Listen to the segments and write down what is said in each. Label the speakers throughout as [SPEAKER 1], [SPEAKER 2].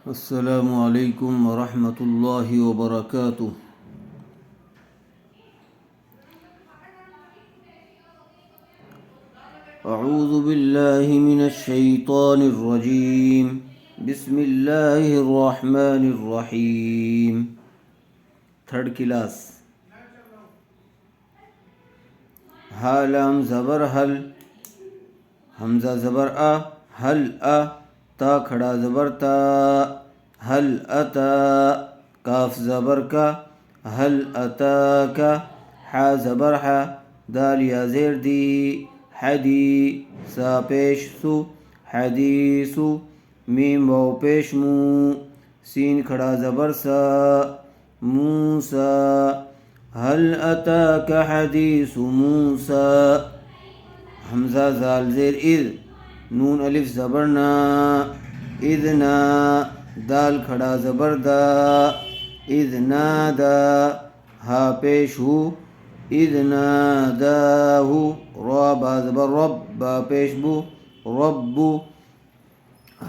[SPEAKER 1] السلام علیکم ورحمۃ اللہ وبرکاتہ۔ اعوذ باللہ من الشیطان الرجیم، بسم اللہ الرحمن الرحیم۔ Third class. ہا لام زبر حل، حمزہ زبر حل تا کھڑا زبر تا، حل اتا کاف زبر کا، حل اتا کا حا زبر حا، دال یا زیر دی، حدی سا پیش سو، حدیثو میم واو پیش مو، سین کھڑا زبر سا، موسا حل اتاک حدیث موسیٰ، حمزہ زال زیر اذ، نون الف زبر نا، اذنا دال کھڑا زبر دا، اذ نادا ہا پیش ہو، اذ ناداہو، را با زبر رب، با پیش بو، ربو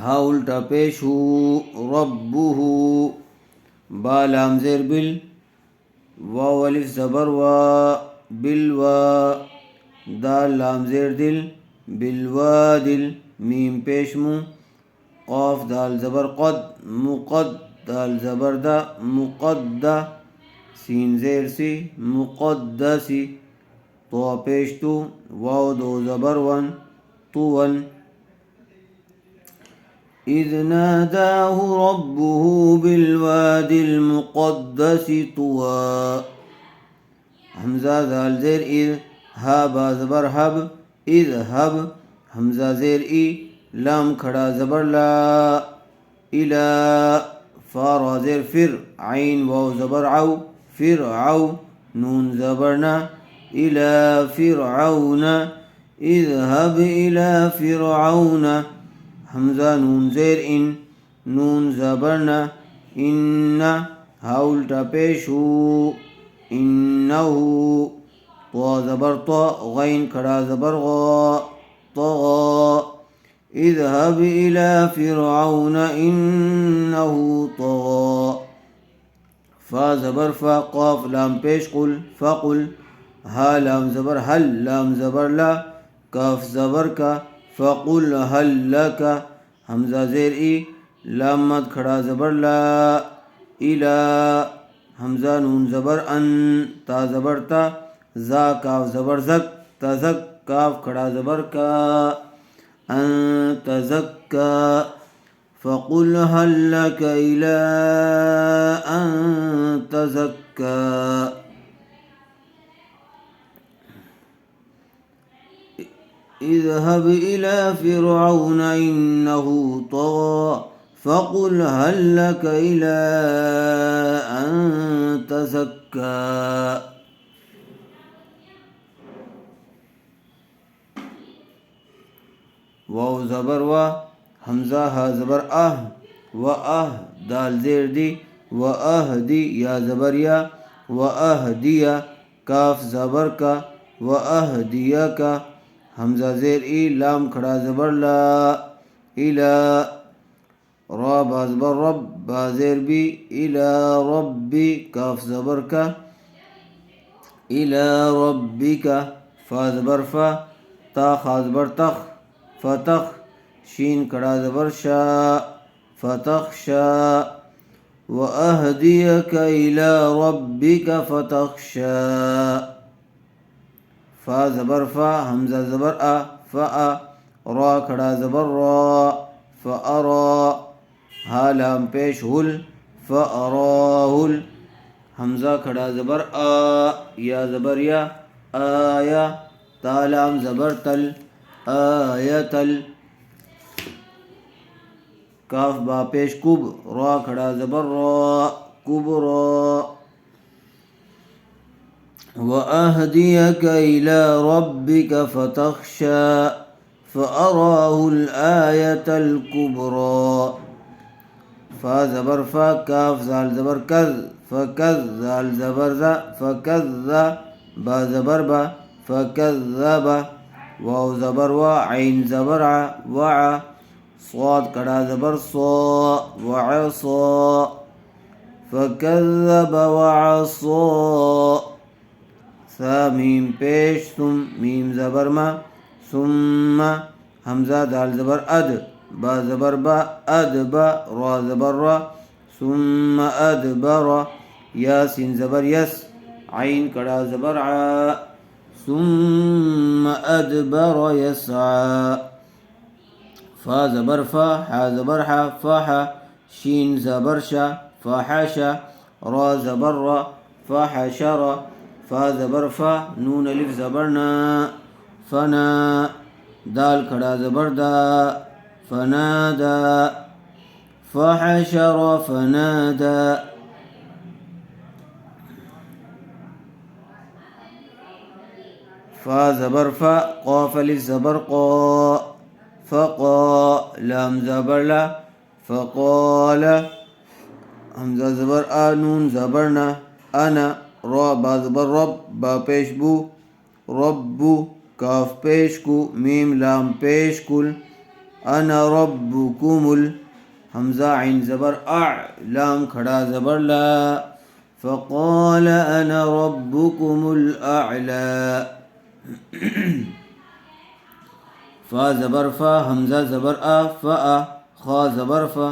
[SPEAKER 1] ہا الٹا پیش ہو، ربہو، با لام زیر بل، واو الف زبر وا، بالوا، دال لام زیر دل، بالوادل، میم پیش مو، قاف دال زبر قد، مقد دال زبر دا، مقدہ، سین زیر سی، مقدسی، تو پیش تو، واو دو زبر ون، طون، اذ ناداہ ربہ بالواد المقدس طوی، حمزہ زال زیر اذ، ہا با زبر حب، اذهب، حمزہ زیر ای، لام کھڑا زبر لا، الا، فا را زیر فر، عین واو زبر عو، فرعو، نون زبر نا، الا فرعون، اذهب الى فرعون، حمزہ نون زیر ان، نون زبر نا، ان، ہا الٹا پیش ہو، انہو، طا زبر طا، غین کھڑا زبر غا، طغا، اذهب الى فرعون انه طغا، فا زبر فا، قاف لام پیش قل، فقل، ہا لام زبر حل، لام زبر لا، کاف زبر کا، فقل حل لکا، حمزہ زیر ای، لام مد کھڑا زبر لا، الا، حمزہ نون زبر ان، تا زبر تا، زا کاف زبر زک، تزک، کاف کھڑا زبر کا، ان تزکا، فقل هل لك إلى أن تزكى، اذهب إلى فرعون إنه طغى، فقل هل لك إلى أن تزكى، واو زبر وا، حمزہ ہا زبر و دال زیر دی، و دی یا زبر یا، و دیا، کاف زبر کا، و دیا کا، حمزہ زیر ای، لام کھڑا زبر لا، الا، را با زبر رب، با زیر بی، الا ربی، کاف زبر کا، الا ربک، فا زبر فا، تا خا زبر تخ، فتخ، شین کڑا زبر شا، فتخشا، وأهديك إلى ربك فتخشى، فا زبر فا، حمزہ زبر فا، را کھڑا زبر را، فأرا، ہا لام پیش ہل، فأراہل، حمزہ کھڑا زبر یا زبر یا، آیا، تا لام زبر تل، آیتل، کاف با پیش کب، را کھڑا زبر را، کبرا، وأهديك إلى ربك فتخشى، فأراه الآية الكبرى، فا زبر فا، کاف زال زبر کذ، فکذ، زال زبر ذا، فکذ، با زبر با، فکذب، واو زبر وا، عین زبر وع، صاد کڑا زبر صا وعصا فكذب وعصا ثا میم پیش ثم میم زبر ما ثم حمزہ دال زبر اد با زبر با ادبا را زبر را ثم ادبر یا سین زبر یس عین کڑا زبر ع ثم ادبر یسعى فا زبر فا حا زبر حا فاح شین زبر شا فحش را زبر را فحشر فا زبر فا نون الف زبر نا فنا دال کھڑا زبر دا فنادا فحشر فنادا فا زبر فا قاف الف زبر قا فقا لام زبر لا فقال حمزہ زبر آ نون زبر نا انا را با زبر رب با پیش بو ربو کاف پیش کو میم لام پیش کل انا ربکم حمزہ عین زبر اع لام کھڑا زبر لا فقال انا ربکم الاعلی فا زبر فا حمزہ زبر آ فا خا زبر فا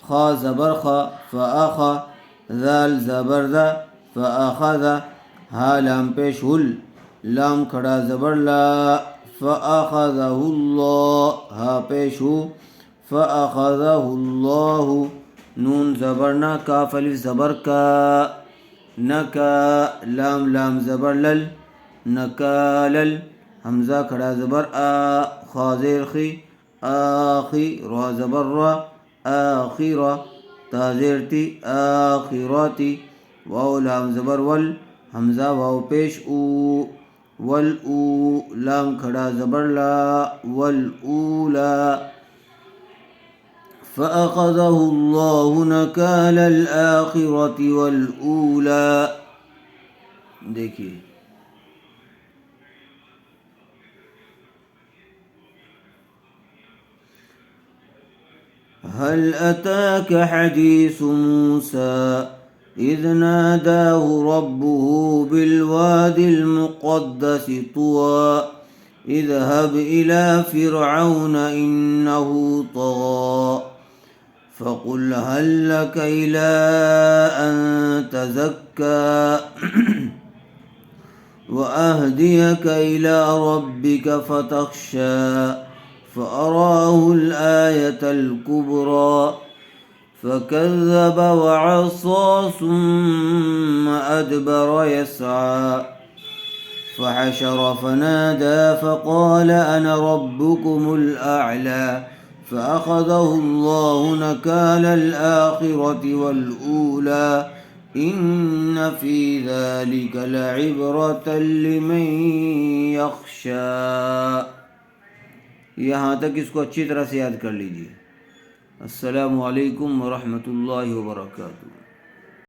[SPEAKER 1] خا زبر خا فاخا ذال زبر ذا فاخذ ہا لام پیش ہل لام کھڑا زبر لا فاخذہ اللہ ہا پیش ہو فاخذہ اللہ نون زبر نا کاف الف زبر کا نکا لام لام زبر لل نکالل حمزہ کھڑا زبر آ خا زیر خی آخی را زبر را آخیرہ تا زیر تی آخیراتی واو لام زبر ول حمزہ واو پیش او والأو لام کھڑا زبر لا والأولا فأخذه الله نكال الآخرة والأولى دیکھیے هل أتاك حديث موسى إذ ناداه ربه بالواد المقدس طوى اذهب إلى فرعون إنه طغى فقل هل لك إلى أن تزكى وأهديك إلى ربك فتخشى فأراه الآية الكبرى فكذب وعصى ثم أدبر يسعى فحشر فنادى فقال أنا ربكم الأعلى فأخذه الله نكال الآخرة والأولى إن في ذلك لعبرة لمن يخشى. یہاں تک اس کو اچھی طرح سے یاد کر لیجیے. السلام علیکم ورحمۃ اللہ وبرکاتہ.